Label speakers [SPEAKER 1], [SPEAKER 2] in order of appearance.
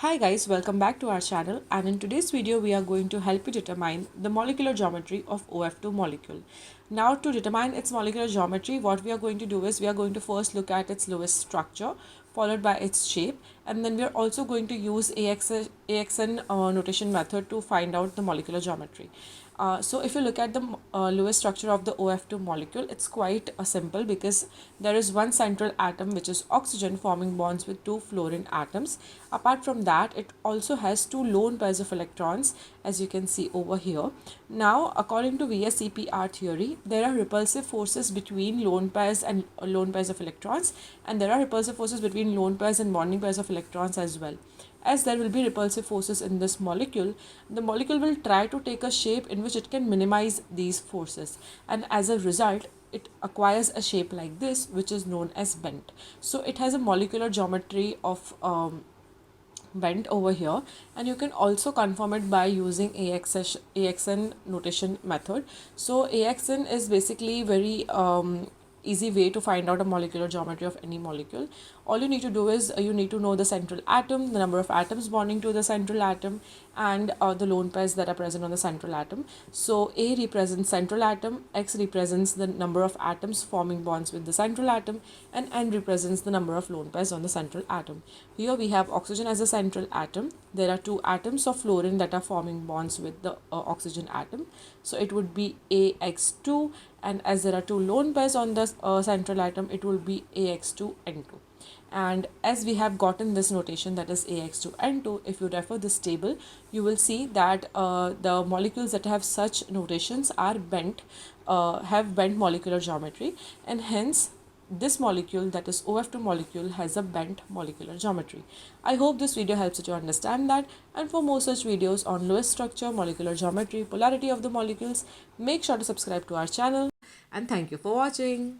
[SPEAKER 1] Hi guys, welcome back to our channel, and in today's video we are going to help you determine the molecular geometry of OF2 molecule. Now to determine its molecular geometry, what we are going to do is we are going to first look at its Lewis structure followed by its shape, and then we are also going to use AXN notation method to find out the molecular geometry. So if you look at the Lewis structure of the OF2 molecule, it's quite simple because there is one central atom which is oxygen forming bonds with two fluorine atoms. Apart from that, it also has two lone pairs of electrons, as you can see over here. Now, according to VSEPR theory, there are repulsive forces between lone pairs and lone pairs of electrons, and there are repulsive forces between lone pairs and bonding pairs of electrons as well. As there will be repulsive forces in this molecule, the molecule will try to take a shape in which it can minimize these forces, and as a result it acquires a shape like this, which is known as bent. So it has a molecular geometry of bent over here, and you can also confirm it by using AXN notation method. So AXN is basically very easy way to find out a molecular geometry of any molecule. All you need to do is you need to know the central atom, the number of atoms bonding to the central atom, and the lone pairs that are present on the central atom. So A represents central atom, X represents the number of atoms forming bonds with the central atom, and N represents the number of lone pairs on the central atom. Here we have oxygen as a central atom. There are two atoms of fluorine that are forming bonds with the oxygen atom. So it would be AX2, and as there are two lone pairs on the central atom, it will be AX2N2. And as we have gotten this notation, that is AX2N2, if you refer this table, you will see that the molecules that have such notations are bent, have bent molecular geometry, and hence this molecule, that is OF2 molecule, has a bent molecular geometry. I hope this video helps you to understand that, and for more such videos on Lewis structure, molecular geometry, polarity of the molecules, make sure to subscribe to our channel, and thank you for watching.